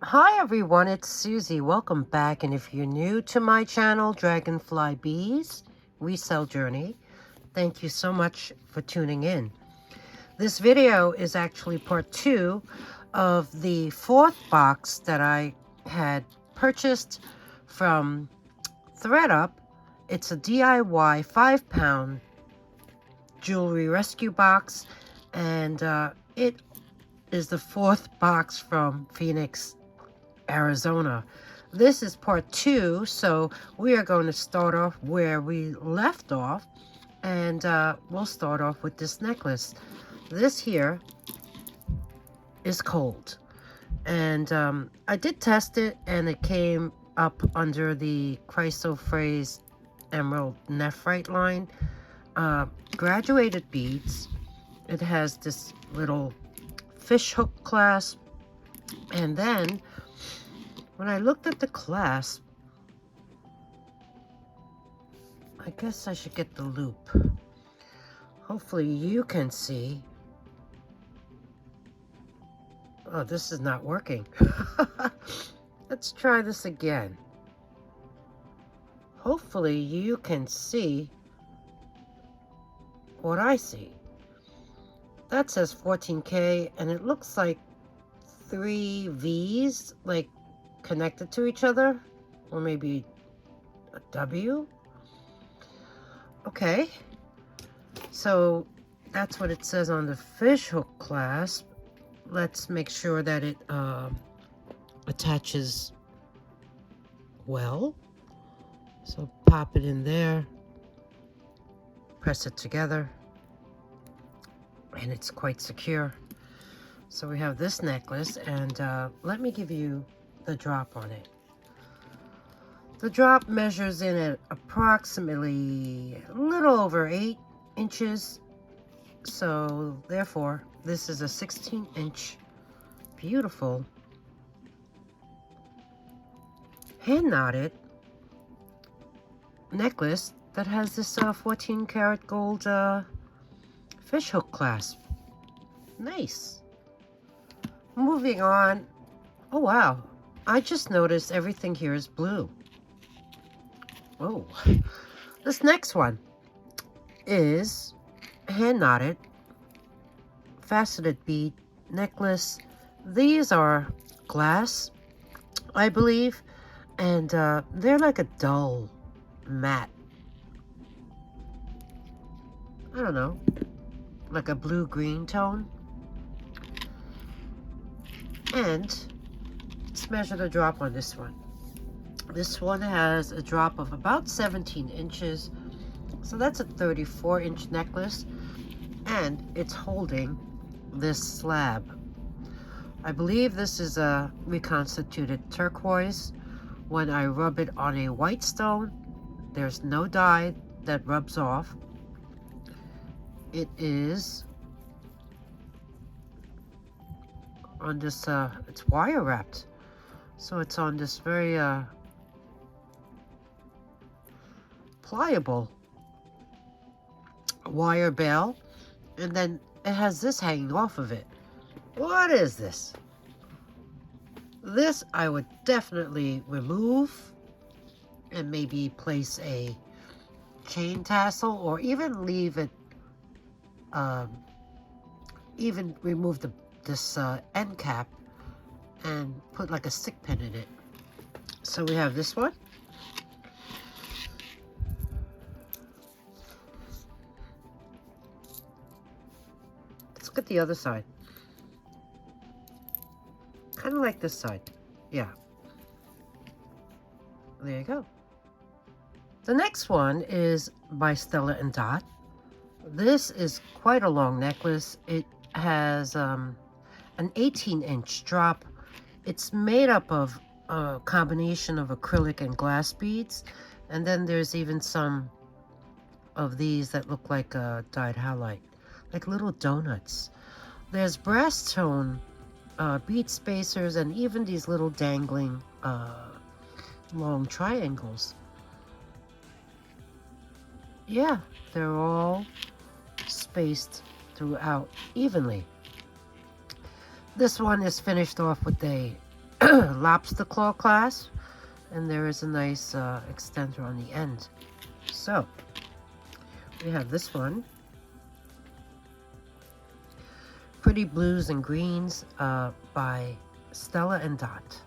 Hi everyone, it's Susie. Welcome back. And if you're new to my channel, Dragonfly Beez Resell Journey, thank you so much for tuning in. This video is actually part 2 of the 4th box that I had purchased from ThredUP. It's a DIY 5-pound jewelry rescue box, and it is the 4th box from Phoenix, Arizona. This is part 2, so we are going to start off where we left off, and we'll start off with this necklace. This here is cold, and I did test it, and it came up under the Chrysoprase Emerald Nephrite line. Graduated beads. It has this little fish hook clasp, and then when I looked at the clasp, I guess I should get the loop. Hopefully you can see. Oh, this is not working. Let's try this again. Hopefully you can see what I see. That says 14K, and it looks like 3 V's, like connected to each other, or maybe a W. Okay, so that's what it says on the fish hook clasp. Let's make sure that it attaches well. So pop it in there, press it together, and it's quite secure. So we have this necklace, and let me give you the drop on it. The drop measures in at approximately a little over 8 inches. So therefore, this is a 16-inch beautiful hand knotted necklace that has this 14 karat gold fish hook clasp. Nice. Moving on. Oh wow, I just noticed everything here is blue. Oh, this next one is hand knotted faceted bead necklace. These are glass, I believe, and they're like a dull matte, I don't know, like a blue-green tone. And let's measure the drop on this one. This one has a drop of about 17 inches. So that's a 34-inch necklace. And it's holding this slab. I believe this is a reconstituted turquoise. When I rub it on a white stone, there's no dye that rubs off. It is on this, it's wire wrapped. So it's on this very pliable wire bale, and then it has this hanging off of it. What is this? This I would definitely remove and maybe place a chain tassel, or even leave it, even remove this end cap and put like a stick pin in it. So we have this one. Let's look at the other side. Kind of like this side. Yeah. There you go. The next one is by Stella and Dot. This is quite a long necklace. It has an 18-inch drop. It's made up of a combination of acrylic and glass beads. And then there's even some of these that look like a dyed halite, like little donuts. There's brass tone bead spacers, and even these little dangling long triangles. Yeah, they're all spaced throughout evenly. This one is finished off with a lobster claw clasp, and there is a nice extender on the end. So we have this one, Pretty Blues and Greens by Stella and Dot.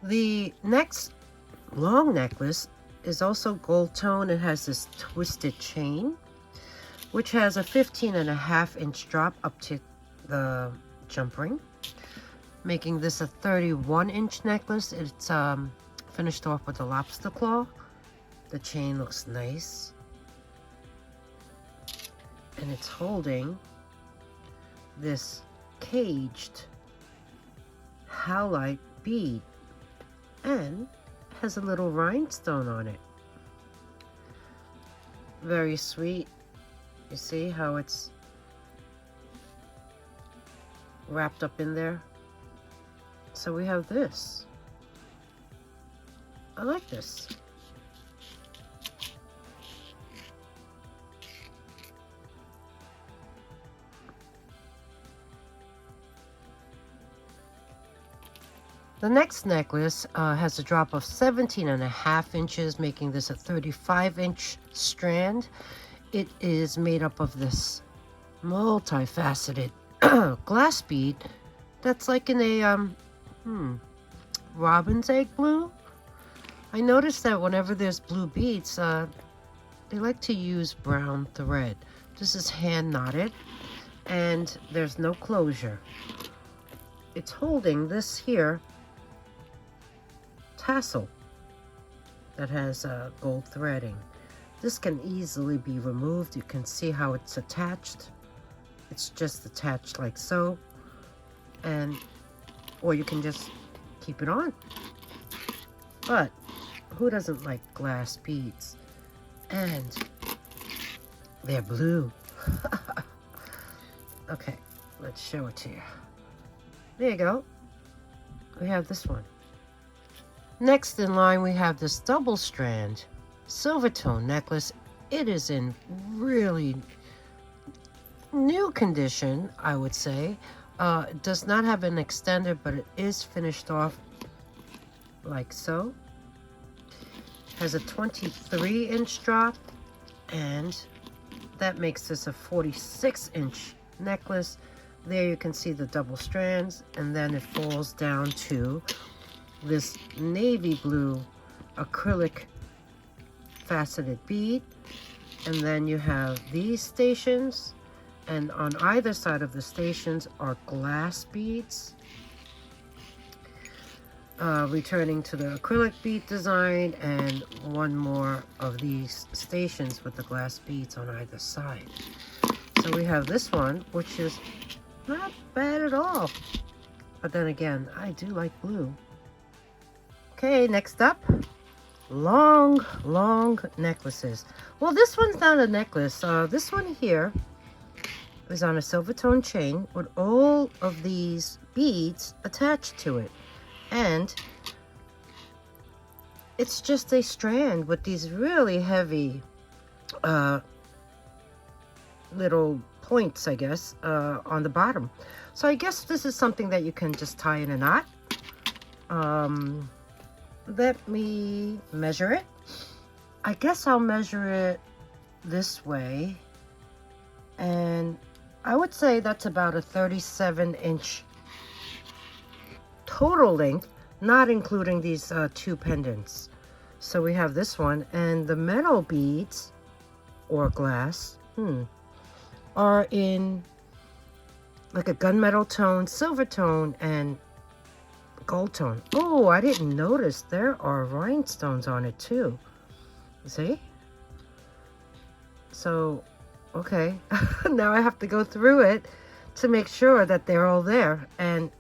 The next long necklace is also gold tone. It has this twisted chain, which has a 15.5-inch drop up to the jump ring, making this a 31-inch necklace. It's finished off with a lobster claw. The chain looks nice, and it's holding this caged halite bead and has a little rhinestone on it. Very sweet. You see how it's wrapped up in there? So we have this. I like this. The next necklace has a drop of 17.5 inches, making this a 35-inch strand. It is made up of this multifaceted glass bead that's like in a robin's egg blue. I noticed that whenever there's blue beads, they like to use brown thread. This is hand knotted, and there's no closure. It's holding this here tassel that has gold threading. This can easily be removed. You can see how it's attached. It's just attached like so, and or you can just keep it on. But who doesn't like glass beads? And they're blue. Okay, let's show it to you. There you go. We have this one. Next in line, we have this double strand silver tone necklace. It is in really new condition, I would say. It does not have an extender, but it is finished off like so. Has a 23-inch drop, and that makes this a 46-inch necklace. There you can see the double strands, and then it falls down to this navy blue acrylic faceted bead, and then you have these stations, and on either side of the stations are glass beads, returning to the acrylic bead design, and one more of these stations with the glass beads on either side. So we have this one, which is not bad at all, but then again, I do like blue. Okay, next up, long necklaces. Well, this one's not a necklace. This one here is on a silver tone chain with all of these beads attached to it. And it's just a strand with these really heavy little points, I guess, on the bottom. So I guess this is something that you can just tie in a knot. Let me measure it. I guess I'll measure it this way, and I would say that's about a 37-inch total length, not including these two pendants. So we have this one, and the metal beads or glass are in like a gunmetal tone, silver tone, and gold tone. Oh, I didn't notice there are rhinestones on it too. See? So, okay. Now I have to go through it to make sure that they're all there, and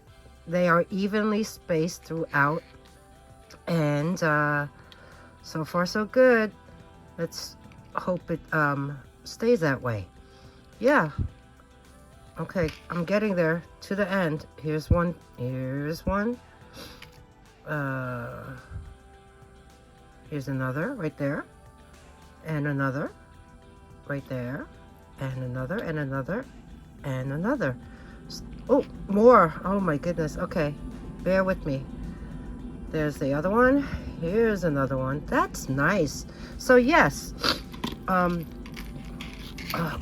they are evenly spaced throughout, and so far so good. Let's hope it stays that way. Yeah. Okay, I'm getting there to the end. Here's one. Here's one. Here's another right there, and another right there, and another, and another, and another. Oh, more. Oh my goodness. Okay, bear with me. There's the other one. Here's another one. That's nice. So yes,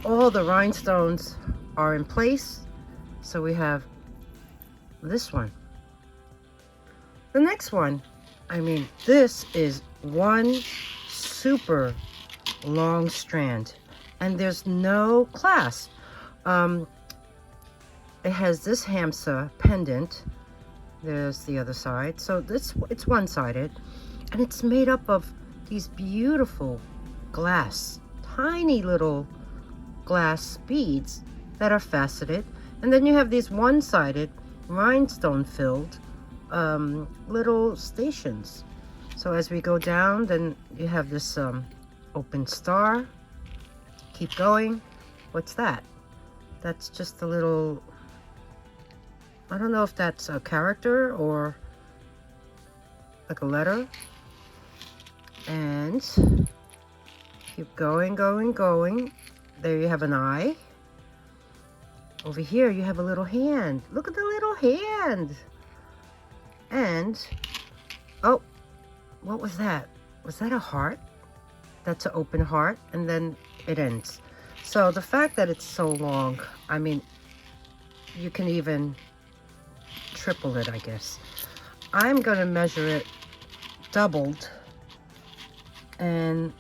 all the rhinestones are in place. So we have this one. The next one, I mean, this is one super long strand, and there's no clasp. It has this hamsa pendant. There's the other side. So it's one-sided, and it's made up of these beautiful glass, tiny little glass beads that are faceted. And then you have these one-sided rhinestone-filled little stations. So as we go down, then you have this open star. Keep going. What's that? That's just a little, I don't know if that's a character or like a letter. And keep going, going, going. There you have an eye. Over here you have a little hand. Look at the little hand. And, oh, what was that? Was that a heart? That's an open heart, and then it ends. So the fact that it's so long, I mean, you can even triple it, I guess. I'm going to measure it doubled and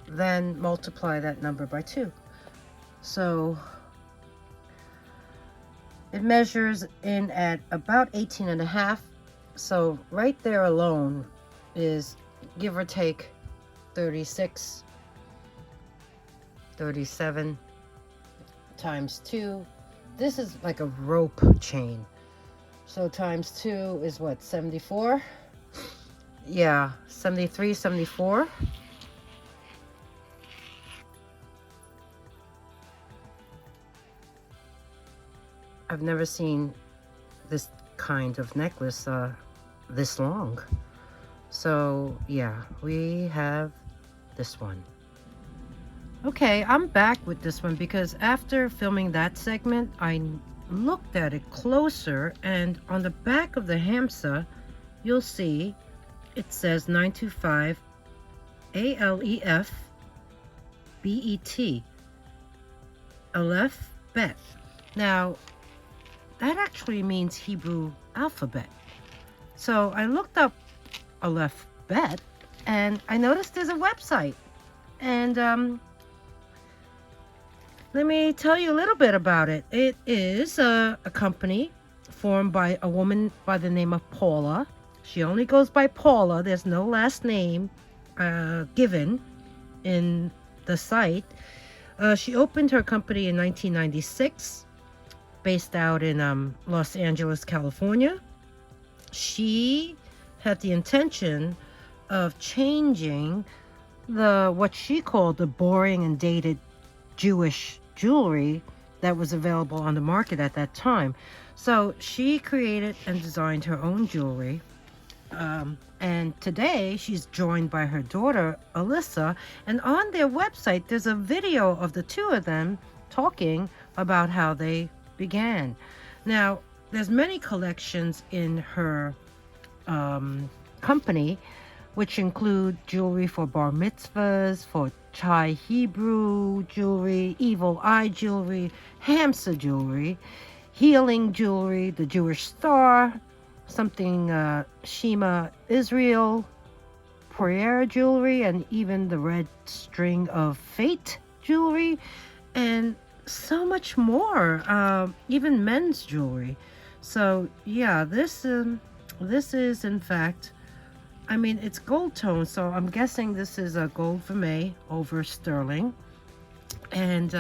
then multiply that number by 2. So it measures in at about 18.5. So right there alone is, give or take, 36, 37 times 2. This is like a rope chain. So times 2 is what, 74? Yeah, 73, 74. I've never seen this kind of necklace this long. So yeah, we have this one. Okay, I'm back with this one because after filming that segment, I looked at it closer, and on the back of the hamsa, you'll see it says 925 ALEF BET. Aleph Bet. Now, that actually means Hebrew alphabet. So I looked up Aleph Bet, and I noticed there's a website. And let me tell you a little bit about it. It is a company formed by a woman by the name of Paula. She only goes by Paula. There's no last name given in the site. She opened her company in 1996, based out in Los Angeles, California. She had the intention of changing what she called the boring and dated Jewish jewelry that was available on the market at that time. So she created and designed her own jewelry. And today she's joined by her daughter, Alyssa. And on their website, there's a video of the two of them talking about how they began. Now, there's many collections in her company, which include jewelry for bar mitzvahs, for Chai Hebrew jewelry, evil eye jewelry, Hamsa jewelry, healing jewelry, the Jewish star, something Shema Israel, prayer jewelry, and even the red string of fate jewelry, and so much more, even men's jewelry. So yeah, this is in fact, I mean, it's gold tone, so I'm guessing this is a gold vermeil over sterling. And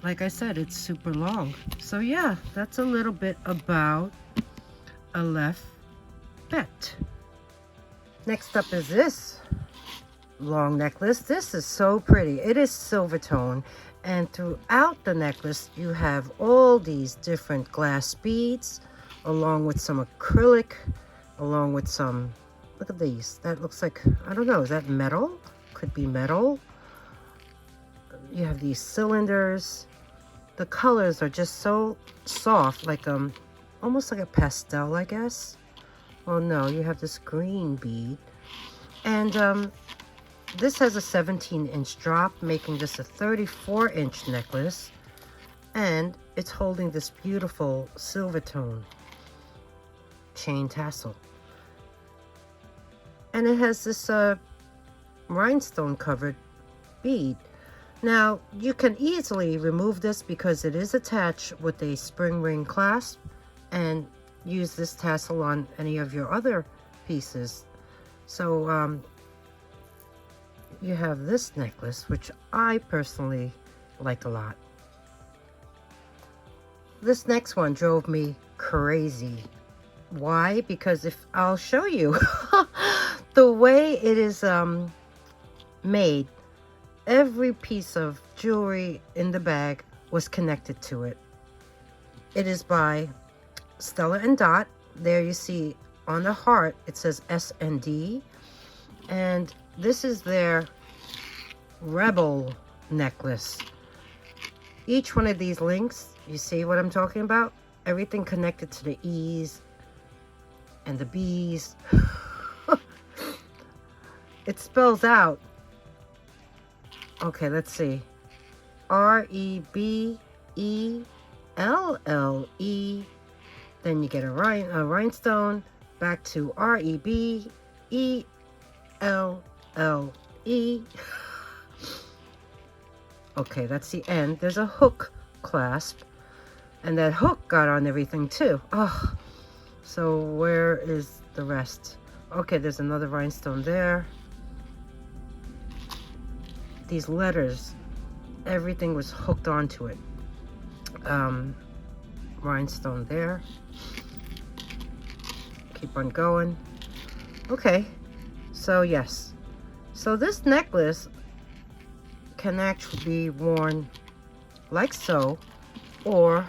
like I said, it's super long. So yeah, that's a little bit about Aleph Bet. Next up is this long necklace. This is so pretty. It is silver tone, and throughout the necklace you have all these different glass beads, along with some acrylic, along with some, look at these, that looks like, I don't know, is that metal? Could be metal. You have these cylinders. The colors are just so soft, like almost like a pastel, I guess. Oh no, you have this green bead. And this has a 17-inch drop, making this a 34-inch necklace. And it's holding this beautiful silver tone chain tassel. And it has this rhinestone covered bead. Now, you can easily remove this because it is attached with a spring ring clasp, and use this tassel on any of your other pieces. So you have this necklace, which I personally like a lot. This next one drove me crazy. Why? Because if I'll show you the way it is made, every piece of jewelry in the bag was connected to it. It is by Stella and Dot. There you see on the heart it says S&D, and this is their Rebel necklace. Each one of these links, you see what I'm talking about? Everything connected to the E's and the B's. It spells out, okay, let's see, REBELLE. Then you get a rhinestone, back to REBELLE. Okay, that's the end. There's a hook clasp, and that hook got on everything too. Oh, so where is the rest? Okay, there's another rhinestone there. These letters, everything was hooked onto it. Rhinestone there. Keep on going. Okay, so yes. So this necklace can actually be worn like so, or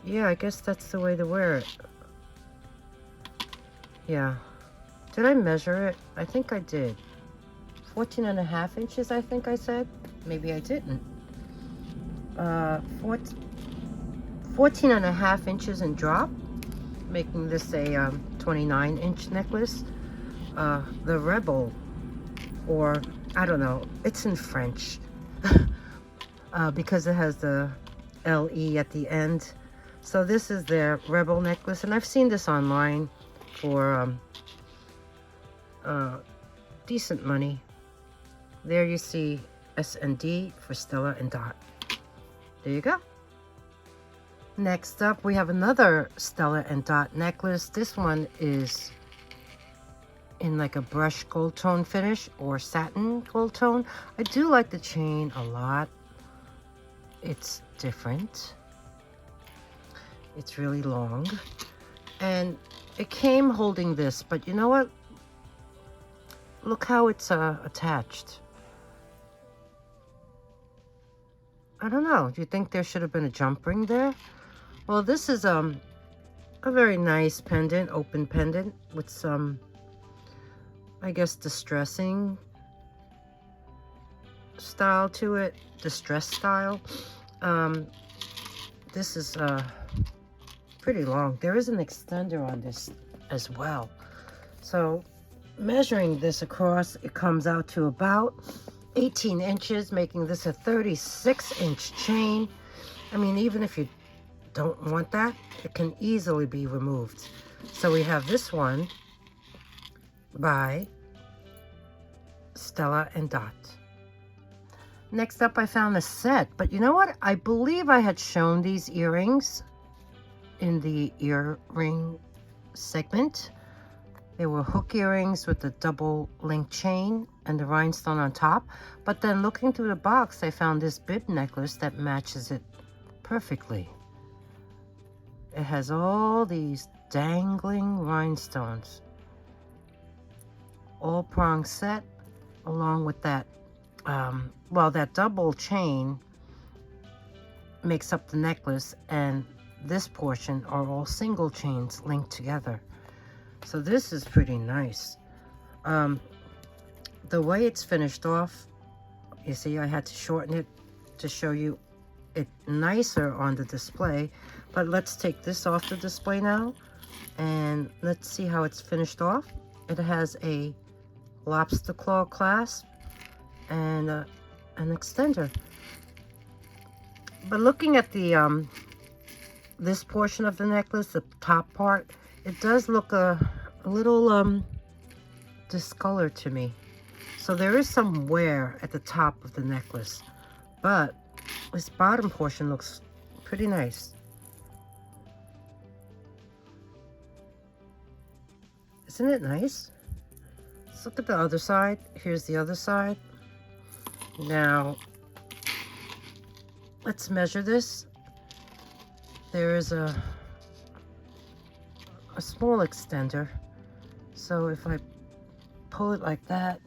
yeah, I guess that's the way to wear it. Yeah. Did I measure it? I think I did. 14.5 inches, I think I said. Maybe I didn't. 14.5 inches in drop, making this a 29-inch necklace. The Rebel, or I don't know, it's in French because it has the LE at the end. So this is their Rebel necklace, and I've seen this online for decent money. There you see S&D for Stella and Dot. There you go. Next up, we have another Stella and Dot necklace. This one is in like a brush gold tone finish or satin gold tone. I do like the chain a lot. It's different. It's really long. And it came holding this, but you know what? Look how it's attached. I don't know. Do you think there should have been a jump ring there? Well, this is a very nice pendant, open pendant with some, I guess, distressing style to it. Distress style. This is pretty long. There is an extender on this as well. So measuring this across, it comes out to about 18 inches, making this a 36-inch chain. I mean, even if you don't want that, it can easily be removed. So we have this one by Stella and Dot. Next up, I found a set, but you know what? I believe I had shown these earrings in the earring segment. They were hook earrings with the double link chain and the rhinestone on top. But then looking through the box, I found this bib necklace that matches it perfectly. It has all these dangling rhinestones, all prong set, along with that, well, that double chain makes up the necklace, and this portion are all single chains linked together. So this is pretty nice. The way it's finished off, you see, I had to shorten it to show you it nicer on the display, But let's take this off the display now, and let's see how it's finished off. It has a lobster claw clasp and an extender. But looking at the this portion of the necklace, the top part, it does look a little discolored to me. So there is some wear at the top of the necklace, but this bottom portion looks pretty nice. Isn't it nice? Let's look at the other side. Here's the other side. Now, let's measure this. There is a small extender. So if I pull it like that,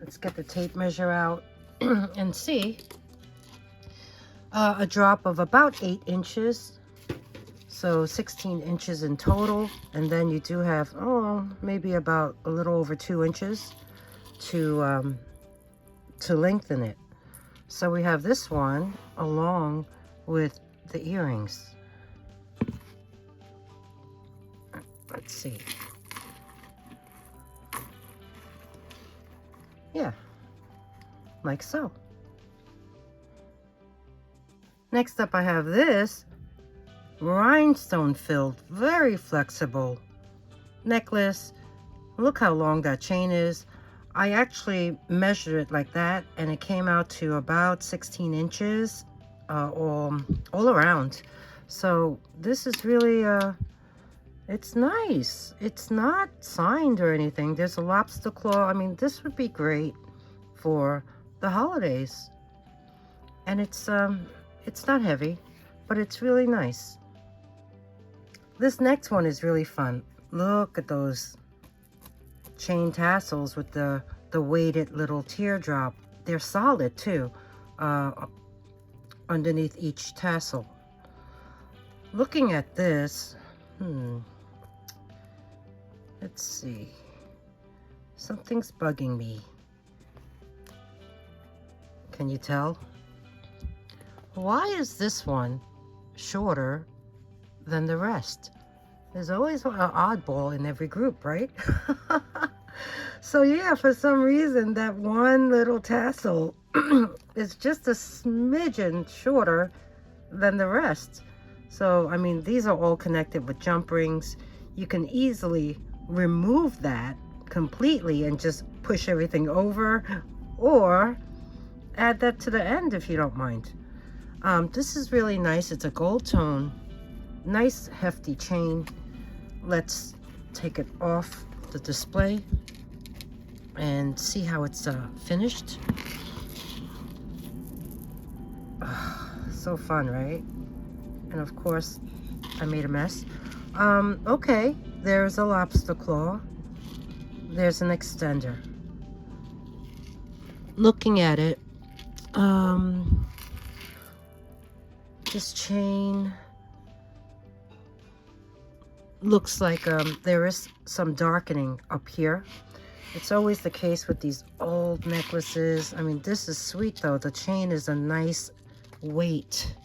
let's get the tape measure out and see. A drop of about 8 inches. So 16 inches in total. And then you do have, maybe about a little over 2 inches to lengthen it. So we have this one along with the earrings. Let's see. Yeah, like so. Next up, I have this rhinestone filled, very flexible necklace. Look how long that chain is. I actually measured it like that, and it came out to about 16 inches all around. So this is really it's nice. It's not signed or anything. There's a lobster claw. I mean, this would be great for the holidays. And it's not heavy, but it's really nice. This next one is really fun. Look at those chain tassels with the weighted little teardrop. They're solid too, underneath each tassel. Looking at this, let's see. Something's bugging me. Can you tell? Why is this one shorter than the rest? There's always an oddball in every group, right? So yeah, for some reason, that one little tassel is just a smidgen shorter than the rest. So, I mean, these are all connected with jump rings. You can easily remove that completely and just push everything over, or add that to the end if you don't mind. This is really nice. It's a gold tone, nice hefty chain. Let's take it off the display and see how it's finished. So fun, right? And of course, I made a mess. Okay, there's a lobster claw. There's an extender. Looking at it, this chain looks like there is some darkening up here. It's always the case with these old necklaces. I mean, this is sweet though. The chain is a nice weight,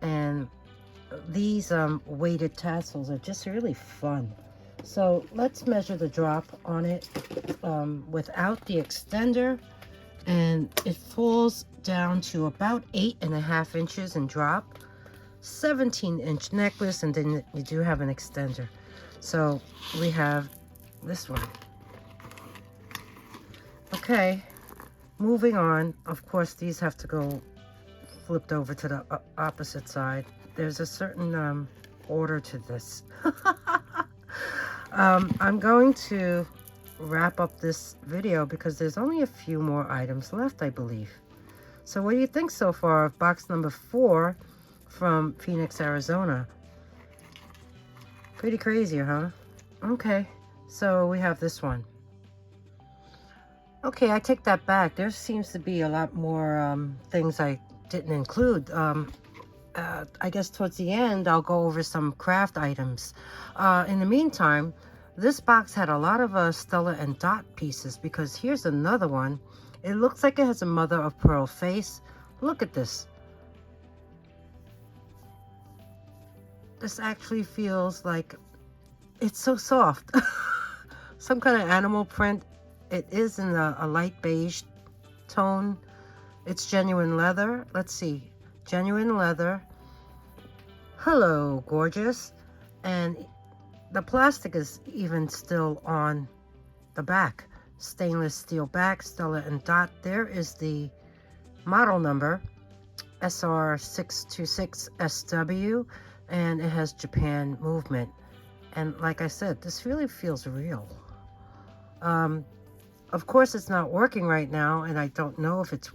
and these weighted tassels are just really fun. So let's measure the drop on it without the extender, and it falls down to about 8.5 inches in drop. 17-inch necklace, and then you do have an extender. So we have this one. Okay, moving on. Of course, these have to go flipped over to the opposite side. There's a certain order to this. I'm going to wrap up this video because there's only a few more items left, I believe. So what do you think so far of box number 4 from Phoenix, Arizona? Pretty crazy, huh? Okay, so we have this one. Okay, I take that back. There seems to be a lot more things I didn't include. I guess towards the end, I'll go over some craft items. In the meantime, this box had a lot of Stella and Dot pieces, because here's another one. It looks like it has a mother of pearl face. Look at this. This actually feels like it's so soft. Some kind of animal print. It is in a light beige tone. It's genuine leather. Let's see. Genuine leather. Hello, gorgeous. And the plastic is even still on the back. Stainless steel back, Stella and Dot. There is the model number, SR626SW, and it has Japan movement. And like I said, this really feels real. Of course, it's not working right now, and I don't know if it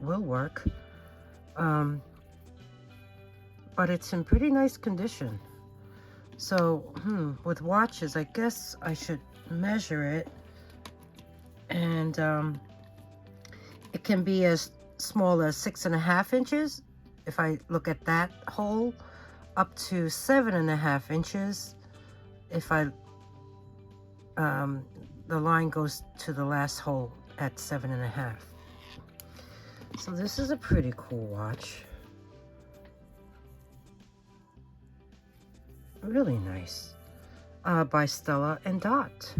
will work. But it's in pretty nice condition. So, with watches, I guess I should measure it. And it can be as small as 6.5 inches, if I look at that hole, up to 7.5 inches if I the line goes to the last hole at 7.5. So this is a pretty cool watch. Really nice. By Stella and Dot.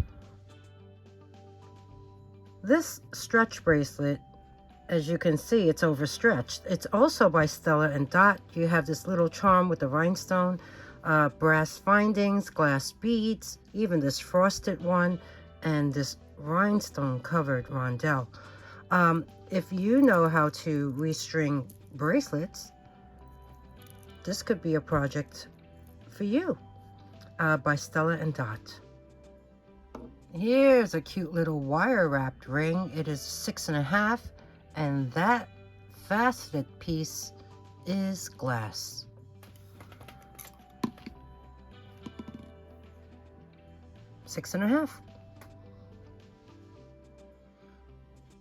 This stretch bracelet, as you can see, it's overstretched. It's also by Stella and Dot. You have this little charm with the rhinestone, brass findings, glass beads, even this frosted one, and this rhinestone covered rondelle. If you know how to restring bracelets, this could be a project for you. By Stella and Dot. Here's a cute little wire wrapped ring. It is 6.5, and that faceted piece is glass. $6.5.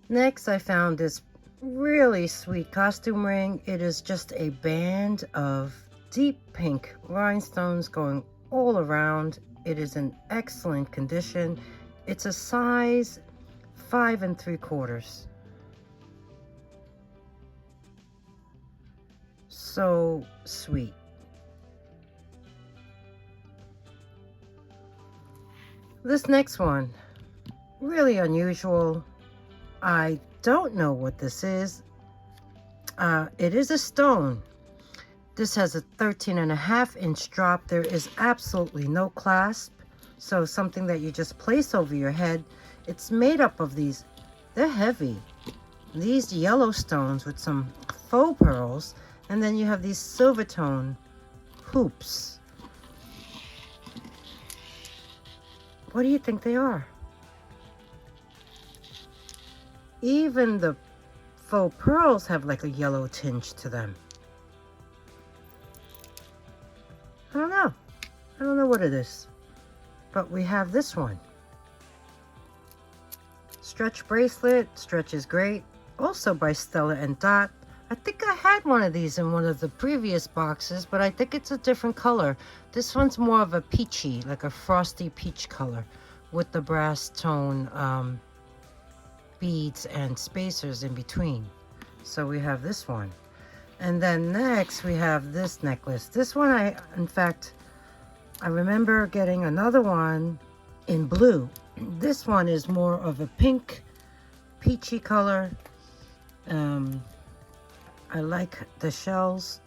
Next, I found this really sweet costume ring. It is just a band of deep pink rhinestones going all around. It is in excellent condition. It's a size 5 3/4. So sweet. This next one, really unusual. I don't know what this is. It is a stone. This has a 13.5-inch drop. There is absolutely no clasp, so something that you just place over your head. It's made up of these, they're heavy, these yellow stones with some faux pearls, and then you have these silver tone hoops. What do you think they are? Even the faux pearls have like a yellow tinge to them. I don't know. I don't know what it is. But we have this one. Stretch bracelet. Stretch is great. Also by Stella and Dot. I think I had one of these in one of the previous boxes, but I think it's a different color. This one's more of a peachy, like a frosty peach color, with the brass tone beads and spacers in between. So we have this one. And then next we have this necklace. This one, in fact, I remember getting another one in blue. This one is more of a pink, peachy color. I like the shells.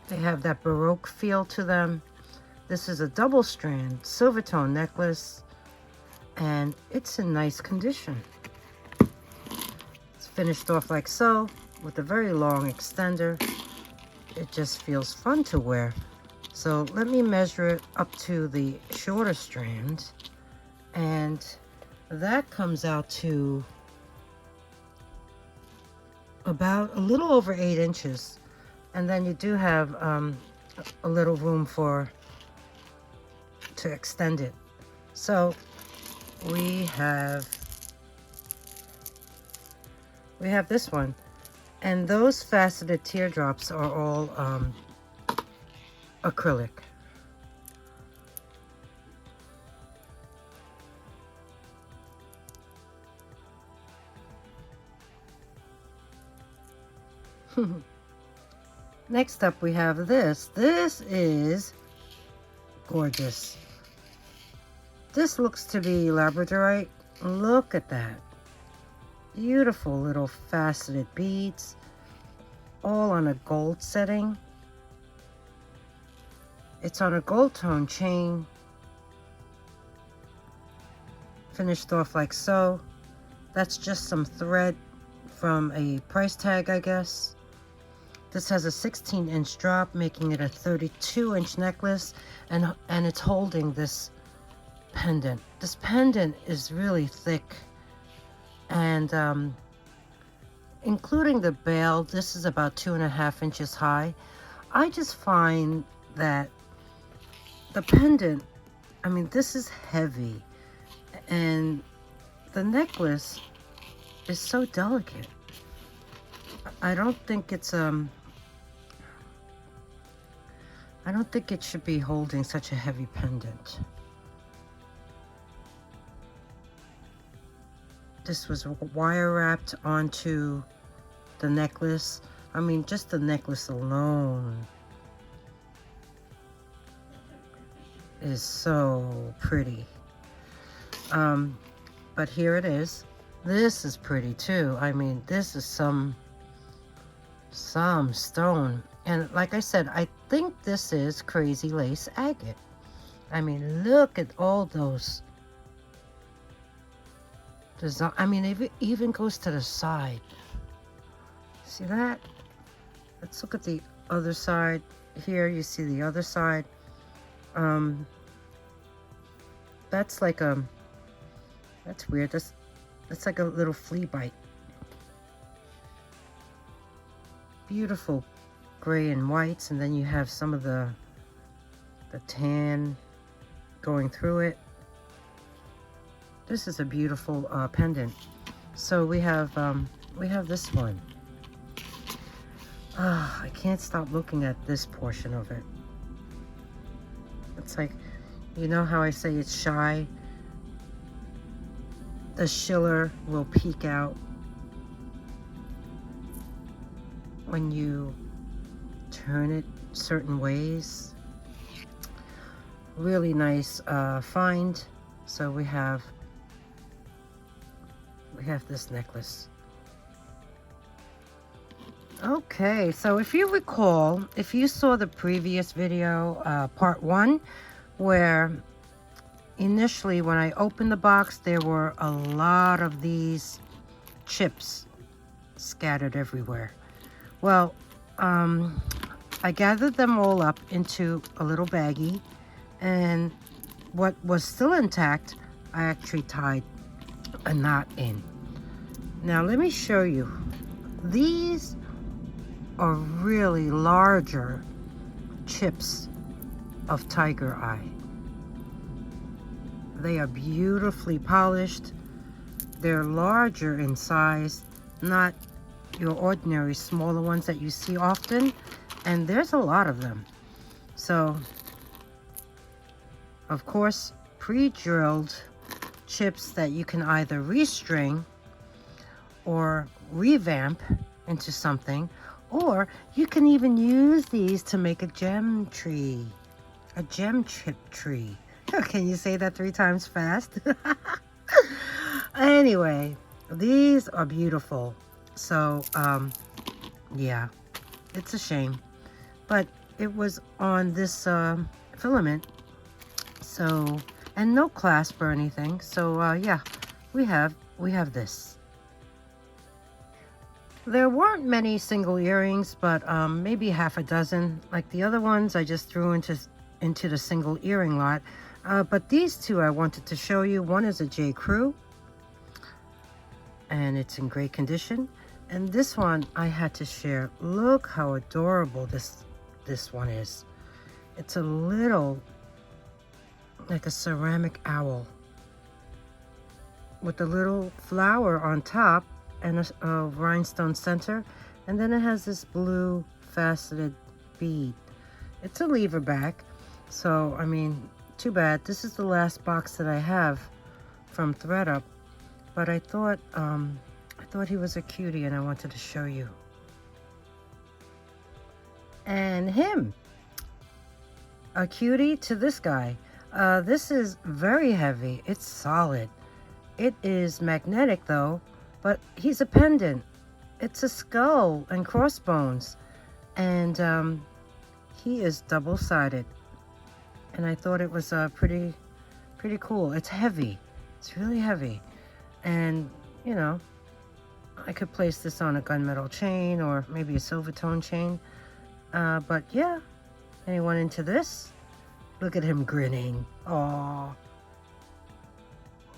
They have that Baroque feel to them. This is a double strand silver tone necklace, and it's in nice condition. It's finished off like so, with a very long extender. It just feels fun to wear. So let me measure it up to the shorter strand, and that comes out to about a little over 8 inches. And then you do have a little room to extend it. So we have this one. And those faceted teardrops are all acrylic. Next up we have this. This is gorgeous. This looks to be labradorite. Look at that. Beautiful little faceted beads, all on a gold setting. It's on a gold tone chain, finished off like so. That's just some thread from a price tag, I guess. This has a 16-inch drop, making it a 32-inch necklace, and it's holding this pendant. This pendant is really thick, and including the bail, this is about 2.5 inches high. I just find that the pendant, I mean, this is heavy, and the necklace is so delicate. I don't think it's I don't think it should be holding such a heavy pendant. This was wire wrapped onto the necklace. I mean, just the necklace alone is so pretty. But here it is. This is pretty too. I mean, this is some stone. And like I said, I think this is crazy lace agate. I mean, look at all those design. I mean, it even goes to the side. See that? Let's look at the other side. Here you see the other side. That's like a, that's weird. That's like a little flea bite. Beautiful gray and whites, and then you have some of the tan going through it. This is a beautiful pendant. So we have this one. I can't stop looking at this portion of it. It's like, you know how I say it's shy? The schiller will peek out when you turn it certain ways. Really nice find. So we have this necklace. Okay, so if you recall, if you saw the previous video, part 1, where initially when I opened the box, there were a lot of these chips scattered everywhere. Well, I gathered them all up into a little baggie, and what was still intact, I actually tied a knot in. Now let me show you. These are really larger chips of tiger eye. They are beautifully polished. They're larger in size, not your ordinary smaller ones that you see often, and there's a lot of them. So, of course, pre-drilled chips that you can either restring or revamp into something, or you can even use these to make a gem tree, a gem chip tree. Can you say that 3 times fast? Anyway, these are beautiful. So, yeah, it's a shame, but it was on this filament. So, and no clasp or anything. So, yeah, we have this. There weren't many single earrings, but maybe half a dozen. Like the other ones, I just threw into the single earring lot. But these two I wanted to show you. One is a J. Crew, and it's in great condition. And this one I had to share. Look how adorable this one is. It's a little, like a ceramic owl with a little flower on top and a rhinestone center, and then it has this blue faceted bead. It's a lever back, so I mean, too bad. This is the last box that I have from ThredUP, but I thought he was a cutie and I wanted to show you. and him. A cutie to this guy. This is very heavy. It's solid. It is magnetic though, but he's a pendant. It's a skull and crossbones, and he is double-sided. And I thought it was pretty cool. It's heavy. It's really heavy, and you know, I could place this on a gunmetal chain or maybe a silver tone chain. But yeah, anyone into this? Look at him grinning. Aww.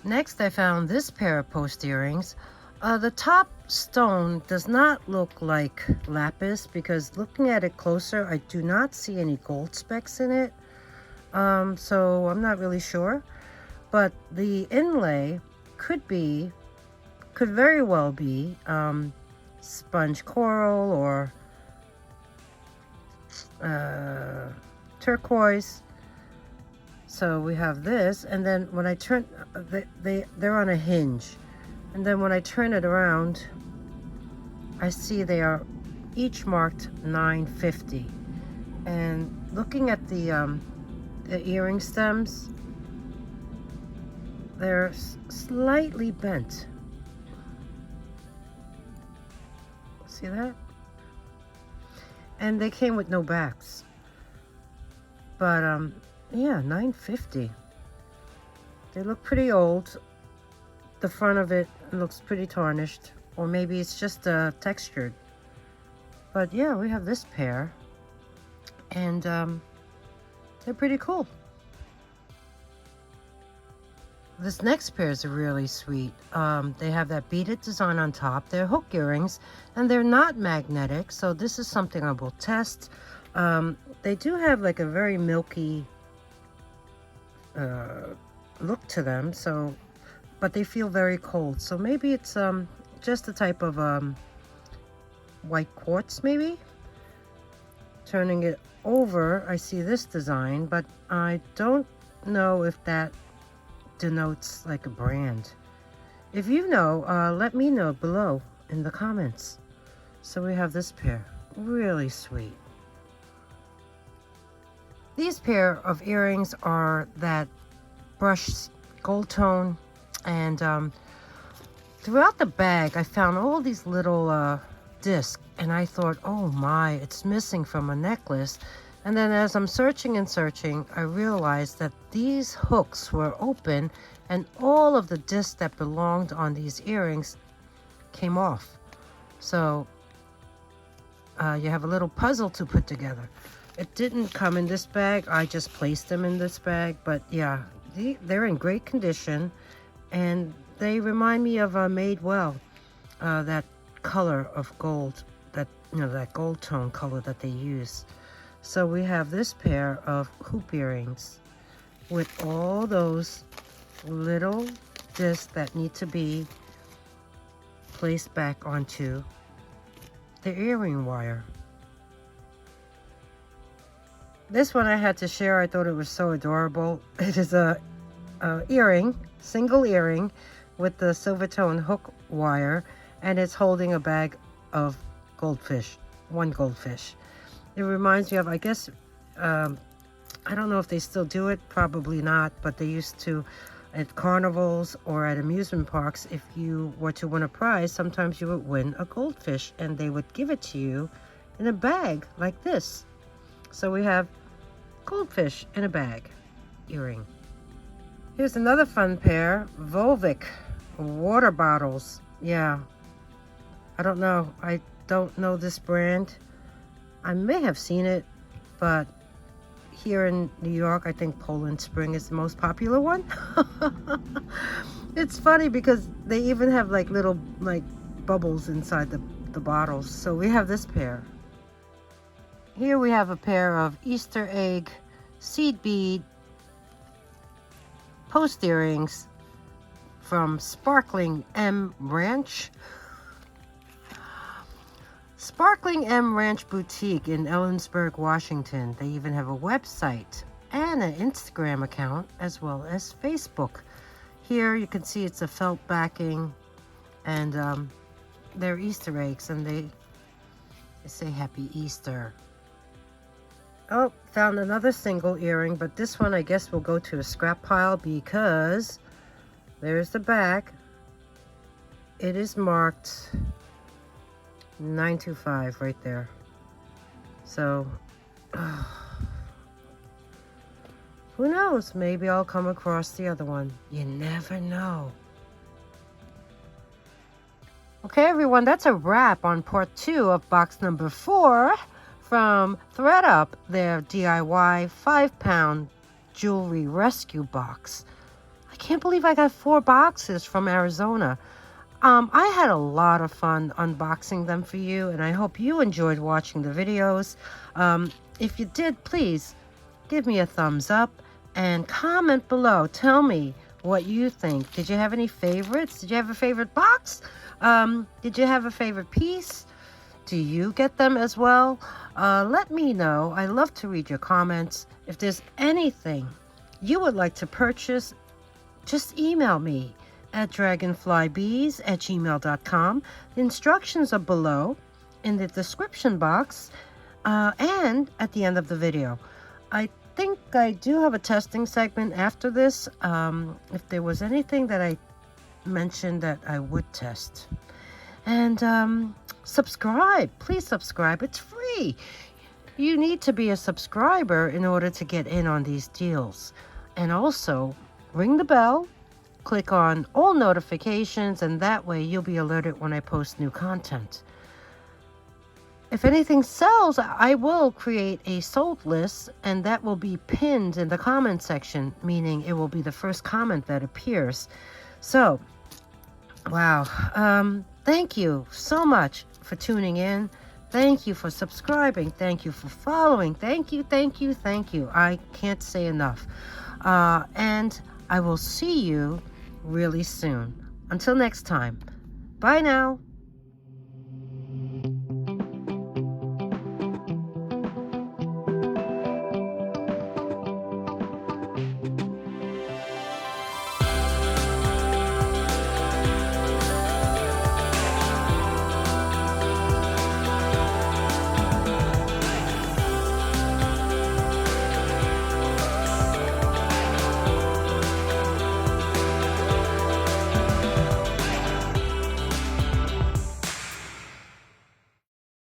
Next, I found this pair of post earrings. The top stone does not look like lapis because looking at it closer, I do not see any gold specks in it. So I'm not really sure. But the inlay could very well be sponge coral or turquoise. So we have this, and then when I turn, they're on a hinge, and then when I turn it around, I see they are each marked $9.50. And looking at the earring stems, they're slightly bent. See that? And they came with no backs. But yeah, $9.50. They look pretty old. The front of it looks pretty tarnished, or maybe it's just textured. But yeah, we have this pair, and they're pretty cool. This next pair is really sweet. They have that beaded design on top. They're hook earrings, and they're not magnetic, so this is something I will test. They do have like a very milky look to them, so, but they feel very cold. So maybe it's just a type of white quartz, maybe. Turning it over, I see this design, but I don't know if that denotes like a brand. If you know, let me know below in the comments. So we have this pair, really sweet. These pair of earrings are that brushed gold tone, and throughout the bag I found all these little discs, and I thought, oh my, it's missing from a necklace. And then as I'm searching and searching, I realized that these hooks were open and all of the discs that belonged on these earrings came off. So you have a little puzzle to put together. It didn't come in this bag. I just placed them in this bag. But yeah, they're in great condition, and they remind me of Madewell, that color of gold, that, you know, that gold tone color that they use. So we have this pair of hoop earrings with all those little discs that need to be placed back onto the earring wire. This one I had to share. I thought it was so adorable. It is a earring, single earring with the silver tone hook wire, and it's holding a bag of goldfish, one goldfish. It reminds me of, I guess, I don't know if they still do it, probably not, but they used to at carnivals or at amusement parks. If you were to win a prize, sometimes you would win a goldfish, and they would give it to you in a bag like this. So we have goldfish in a bag earring. Here's another fun pair, Volvic water bottles. Yeah, I don't know. I don't know this brand. I may have seen it, but here in New York, I think Poland Spring is the most popular one. It's funny because they even have like little like bubbles inside the bottles. So we have this pair. Here we have a pair of Easter egg seed bead post earrings from Sparkling M Ranch. Sparkling M Ranch Boutique in Ellensburg, Washington. They even have a website and an Instagram account, as well as Facebook. Here you can see it's a felt backing, and they're Easter eggs, and they say Happy Easter. Oh, found another single earring, but this one I guess will go to a scrap pile because there's the back. It is marked 925 right there. So, who knows? Maybe I'll come across the other one. You never know. Okay, everyone, that's a wrap on part 2 of box number 4 from ThredUP, their DIY 5-pound jewelry rescue box. I can't believe I got 4 boxes from Arizona. I had a lot of fun unboxing them for you, and I hope you enjoyed watching the videos. If you did, please give me a thumbs up and comment below. Tell me what you think. Did you have any favorites? Did you have a favorite box? Did you have a favorite piece? Do you get them as well? Let me know. I love to read your comments. If there's anything you would like to purchase, just email me at dragonflybeez@gmail.com. The instructions are below in the description box and at the end of the video. I think I do have a testing segment after this. If there was anything that I mentioned that I would test. And subscribe. Please subscribe. It's free. You need to be a subscriber in order to get in on these deals. And also, ring the bell. Click on all notifications, and that way you'll be alerted when I post new content. If anything sells, I will create a sold list, and that will be pinned in the comment section, meaning it will be the first comment that appears. So, wow. Thank you so much for tuning in. Thank you for subscribing. Thank you for following. Thank you, thank you, thank you. I can't say enough. And I will see you really soon. Until next time. Bye now.